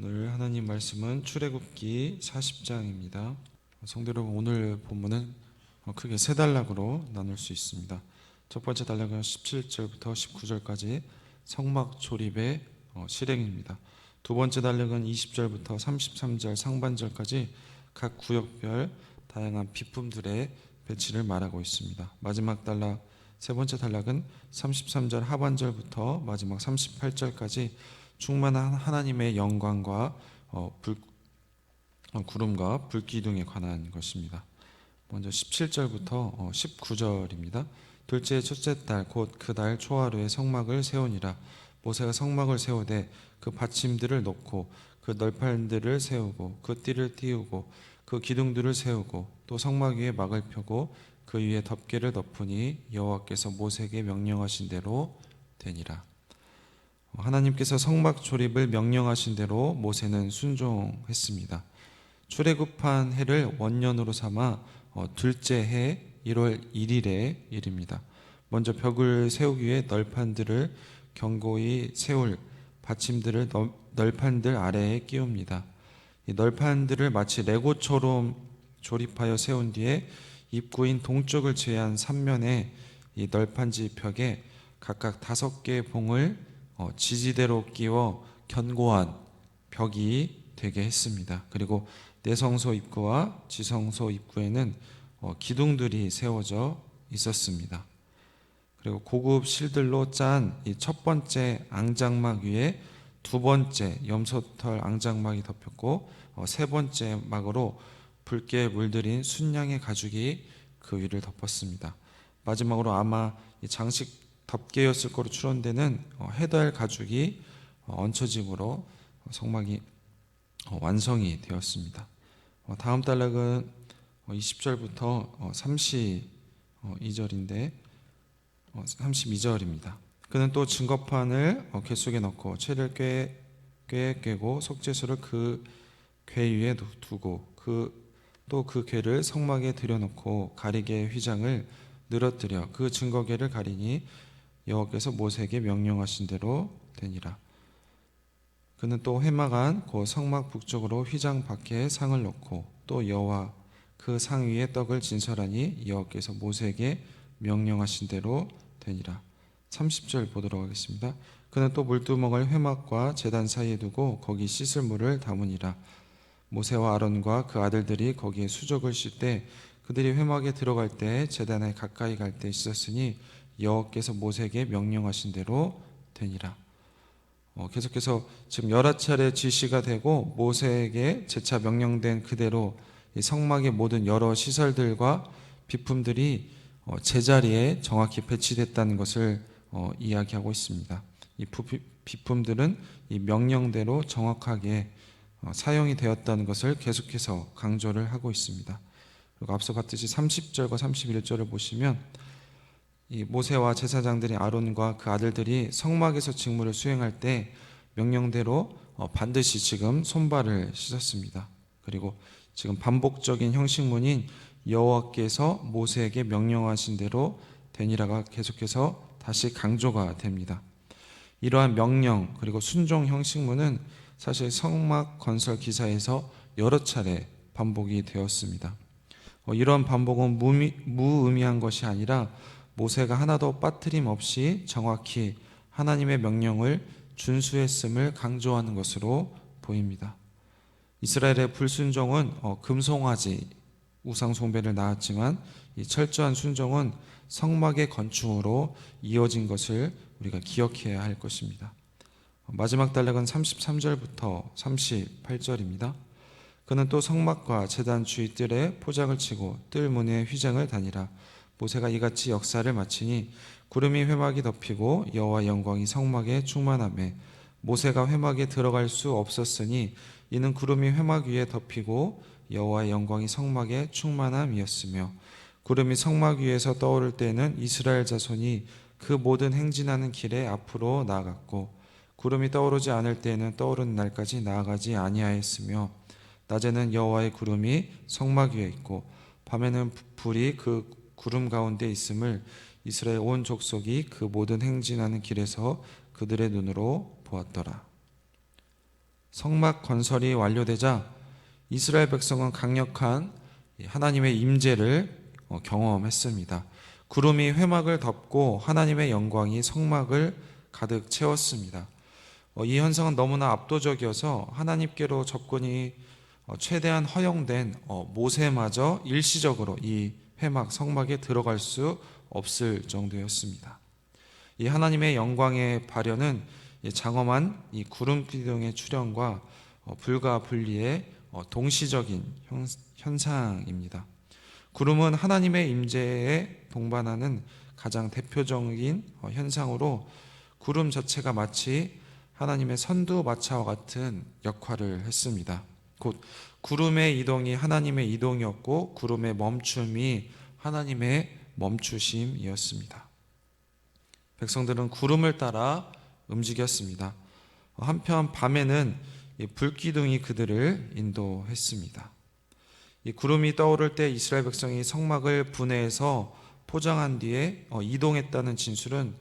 오늘 하나님 말씀은 출애굽기 40장입니다. 성도 여러분, 오늘 본문은 크게 세 단락으로 나눌 수 있습니다. 첫 번째 단락은 17절부터 19절까지 성막 조립의 실행입니다. 두 번째 단락은 20절부터 33절 상반절까지 각 구역별 다양한 비품들의 배치를 말하고 있습니다. 마지막 단락, 세 번째 단락은 33절 하반절부터 마지막 38절까지 충만한 하나님의 영광과 구름과 불기둥에 관한 것입니다. 먼저 17절부터 19절입니다. 둘째 첫째 달 곧 그 달 초하루에 성막을 세우니라. 모세가 성막을 세우되 그 받침들을 놓고 그 널판들을 세우고 그 띠를 띄우고 그 기둥들을 세우고 또 성막 위에 막을 펴고 그 위에 덮개를 덮으니 여호와께서 모세에게 명령하신 대로 되니라. 하나님께서 성막 조립을 명령하신 대로 모세는 순종했습니다. 출애굽한 해를 원년으로 삼아 둘째 해 1월 1일의 일입니다. 먼저 벽을 세우기 위해 널판들을 견고히 세울 받침들을 널판들 아래에 끼웁니다. 이 널판들을 마치 레고처럼 조립하여 세운 뒤에 입구인 동쪽을 제한 3면에 이 널판지 벽에 각각 5개의 봉을 지지대로 끼워 견고한 벽이 되게 했습니다. 그리고 내성소 입구와 지성소 입구에는 기둥들이 세워져 있었습니다. 그리고 고급 실들로 짠 이 첫 번째 앙장막 위에 두 번째 염소털 앙장막이 덮였고 세 번째 막으로 붉게 물들인 순양의 가죽이 그 위를 덮었습니다. 마지막으로 아마 이 장식 덮개였을 거로 추론되는 해달 가죽이 얹혀짐으로 성막이 완성이 되었습니다. 다음 단락은 20절부터 32절인데 32절입니다. 그는 또 증거판을 궤 속에 넣고 채를 꿰고 속죄소를 그 궤 위에 두고 또 그 궤를 성막에 들여놓고 가리개 휘장을 늘어뜨려 그 증거궤를 가리니 여호와께서 모세에게 명령하신 대로 되니라. 그는 또 회막 안 곧 성막 북쪽으로 휘장 밖에 상을 놓고 또 여호와 그 상 위에 떡을 진설하니 여호와께서 모세에게 명령하신 대로 되니라. 30절 보도록 하겠습니다. 그는 또 물두멍을 회막과 제단 사이에 두고 거기 씻을 물을 담으니라. 모세와 아론과 그 아들들이 거기에 수족을 씻되 그들이 회막에 들어갈 때 제단에 가까이 갈 때 씻었으니 여호와께서 모세에게 명령하신 대로 되니라. 계속해서 지금 여러 차례 지시가 되고 모세에게 재차 명령된 그대로 이 성막의 모든 여러 시설들과 비품들이 제자리에 정확히 배치됐다는 것을 이야기하고 있습니다. 이 비품들은 이 명령대로 정확하게 사용이 되었다는 것을 계속해서 강조를 하고 있습니다. 그리고 앞서 봤듯이 30절과 31절을 보시면 이 모세와 제사장들이 아론과 그 아들들이 성막에서 직무를 수행할 때 명령대로 반드시 지금 손발을 씻었습니다. 그리고 지금 반복적인 형식문인 여호와께서 모세에게 명령하신 대로 되니라가 계속해서 다시 강조가 됩니다. 이러한 명령 그리고 순종 형식문은 사실 성막 건설 기사에서 여러 차례 반복이 되었습니다. 이런 반복은 무의미한 것이 아니라 모세가 하나도 빠트림 없이 정확히 하나님의 명령을 준수했음을 강조하는 것으로 보입니다. 이스라엘의 불순종은 금송아지 우상 숭배를 낳았지만 이 철저한 순종은 성막의 건축으로 이어진 것을 우리가 기억해야 할 것입니다. 마지막 단락은 33절부터 38절입니다. 그는 또 성막과 제단 주위 뜰에 포장을 치고 뜰 문에 휘장을 다니라. 모세가 이같이 역사를 마치니 구름이 회막이 덮이고 여호와 영광이 성막에 충만하매 모세가 회막에 들어갈 수 없었으니 이는 구름이 회막 위에 덮이고 여호와의 영광이 성막에 충만함이었으며 구름이 성막 위에서 떠오를 때는 이스라엘 자손이 그 모든 행진하는 길에 앞으로 나아갔고 구름이 떠오르지 않을 때에는 떠오르는 날까지 나아가지 아니하였으며 낮에는 여호와의 구름이 성막 위에 있고 밤에는 불이 그 구름 가운데 있음을 이스라엘 온 족속이 그 모든 행진하는 길에서 그들의 눈으로 보았더라. 성막 건설이 완료되자 이스라엘 백성은 강력한 하나님의 임재를 경험했습니다. 구름이 회막을 덮고 하나님의 영광이 성막을 가득 채웠습니다. 이 현상은 너무나 압도적이어서 하나님께로 접근이 최대한 허용된 모세마저 일시적으로 이 회막 성막에 들어갈 수 없을 정도였습니다. 이 하나님의 영광의 발현은 장엄한 이 구름 기둥의 출현과 불가 분리의 동시적인 현상입니다. 구름은 하나님의 임재에 동반하는 가장 대표적인 현상으로 구름 자체가 마치 하나님의 선두마차와 같은 역할을 했습니다. 곧 구름의 이동이 하나님의 이동이었고 구름의 멈춤이 하나님의 멈추심이었습니다. 백성들은 구름을 따라 움직였습니다. 한편 밤에는 불기둥이 그들을 인도했습니다. 이 구름이 떠오를 때 이스라엘 백성이 성막을 분해해서 포장한 뒤에 이동했다는 진술은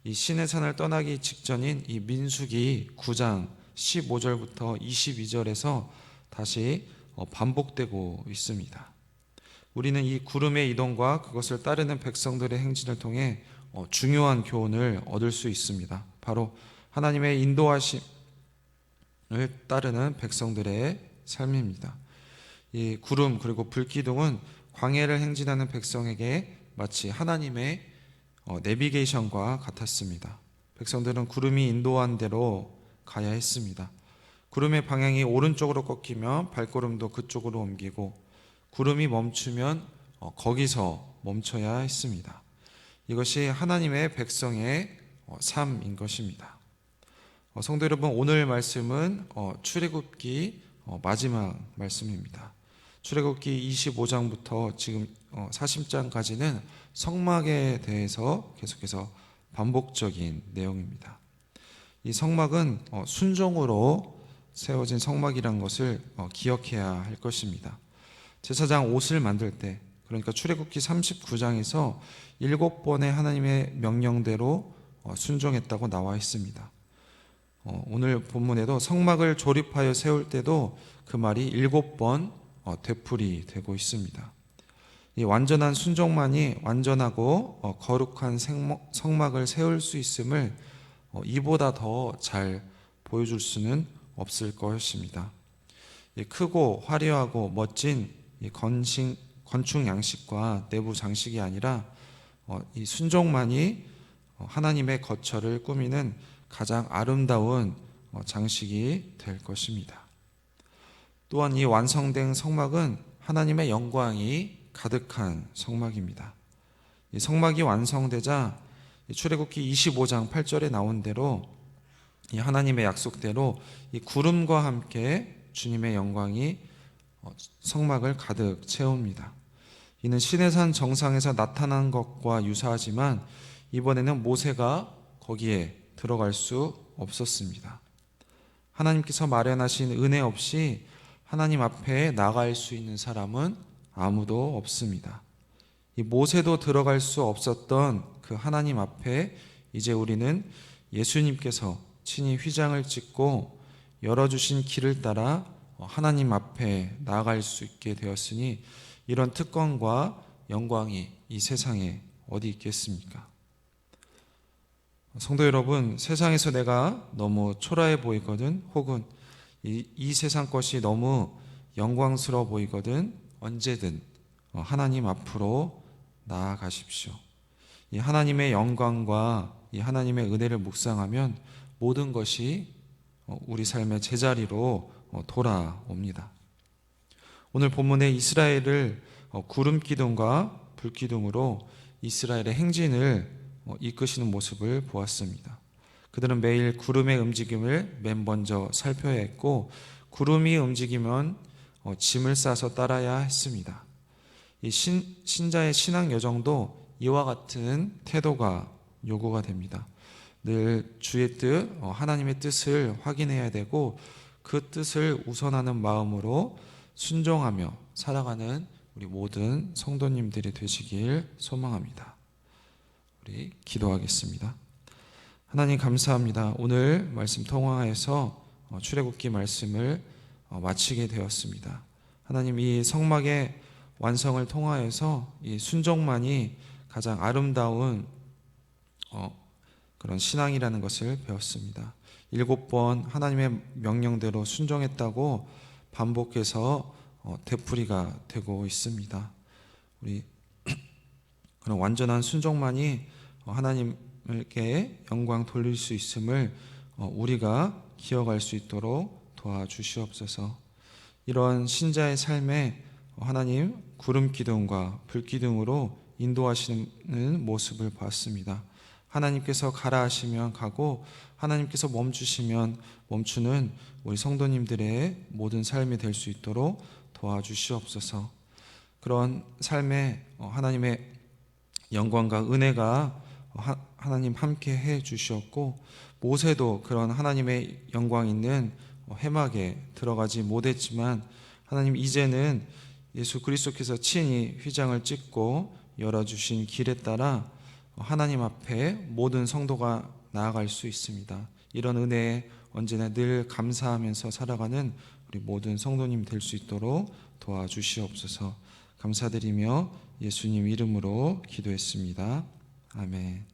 이 시내산을 떠나기 직전인 이 민수기 9장 15절부터 22절에서 다시 반복되고 있습니다. 우리는 이 구름의 이동과 그것을 따르는 백성들의 행진을 통해 중요한 교훈을 얻을 수 있습니다. 바로 하나님의 인도하심을 따르는 백성들의 삶입니다. 이 구름 그리고 불기둥은 광야를 행진하는 백성에게 마치 하나님의 내비게이션과 같았습니다. 백성들은 구름이 인도한 대로 가야 했습니다. 구름의 방향이 오른쪽으로 꺾이면 발걸음도 그쪽으로 옮기고 구름이 멈추면 거기서 멈춰야 했습니다. 이것이 하나님의 백성의 삶인 것입니다. 성도 여러분, 오늘 말씀은 출애굽기 마지막 말씀입니다. 출애굽기 25장부터 지금 40장까지는 성막에 대해서 계속해서 반복적인 내용입니다. 이 성막은 순종으로 세워진 성막이란 것을 기억해야 할 것입니다. 제사장 옷을 만들 때, 그러니까 출애굽기 39장에서 7번의 하나님의 명령대로 순종했다고 나와 있습니다. 오늘 본문에도 성막을 조립하여 세울 때도 그 말이 7번 되풀이 되고 있습니다. 이 완전한 순종만이 완전하고 거룩한 성막을 세울 수 있음을 이보다 더 잘 보여줄 수는 없을 것입니다. 크고 화려하고 멋진 건축 양식과 내부 장식이 아니라 이 순종만이 하나님의 거처를 꾸미는 가장 아름다운 장식이 될 것입니다. 또한 이 완성된 성막은 하나님의 영광이 가득한 성막입니다. 이 성막이 완성되자 출애굽기 25장 8절에 나온 대로 이 하나님의 약속대로 이 구름과 함께 주님의 영광이 성막을 가득 채웁니다. 이는 시내산 정상에서 나타난 것과 유사하지만 이번에는 모세가 거기에 들어갈 수 없었습니다. 하나님께서 마련하신 은혜 없이 하나님 앞에 나갈 수 있는 사람은 아무도 없습니다. 이 모세도 들어갈 수 없었던 그 하나님 앞에 이제 우리는 예수님께서 친히 휘장을 찍고 열어주신 길을 따라 하나님 앞에 나아갈 수 있게 되었으니 이런 특권과 영광이 이 세상에 어디 있겠습니까? 성도 여러분, 세상에서 내가 너무 초라해 보이거든, 혹은 이 세상 것이 너무 영광스러워 보이거든, 언제든 하나님 앞으로 나아가십시오. 이 하나님의 영광과 이 하나님의 은혜를 묵상하면 모든 것이 우리 삶의 제자리로 돌아옵니다. 오늘 본문의 이스라엘을 구름 기둥과 불 기둥으로 이스라엘의 행진을 이끄시는 모습을 보았습니다. 그들은 매일 구름의 움직임을 맨 먼저 살펴야 했고 구름이 움직이면 짐을 싸서 따라야 했습니다. 이 신자의 신앙 여정도 이와 같은 태도가 요구가 됩니다. 늘 주의 뜻, 하나님의 뜻을 확인해야 되고 그 뜻을 우선하는 마음으로 순종하며 살아가는 우리 모든 성도님들이 되시길 소망합니다. 우리 기도하겠습니다. 하나님 감사합니다. 오늘 말씀 통화에서 출애굽기 말씀을 마치게 되었습니다. 하나님, 이 성막의 완성을 통하여서 이 순종만이 가장 아름다운 그런 신앙이라는 것을 배웠습니다. 7번 하나님의 명령대로 순종했다고 반복해서 되풀이가 되고 있습니다. 우리 그런 완전한 순종만이 하나님께 영광 돌릴 수 있음을 우리가 기억할 수 있도록 도와주시옵소서. 이런 신자의 삶에 하나님 구름 기둥과 불 기둥으로 인도하시는 모습을 봤습니다. 하나님께서 가라 하시면 가고 하나님께서 멈추시면 멈추는 우리 성도님들의 모든 삶이 될 수 있도록 도와주시옵소서. 그런 삶에 하나님의 영광과 은혜가 하나님 함께 해 주셨고, 모세도 그런 하나님의 영광 있는 회막에 들어가지 못했지만 하나님 이제는 예수 그리스도께서 친히 휘장을 찢고 열어주신 길에 따라 하나님 앞에 모든 성도가 나아갈 수 있습니다. 이런 은혜에 언제나 늘 감사하면서 살아가는 우리 모든 성도님 될 수 있도록 도와주시옵소서. 감사드리며 예수님 이름으로 기도했습니다. 아멘.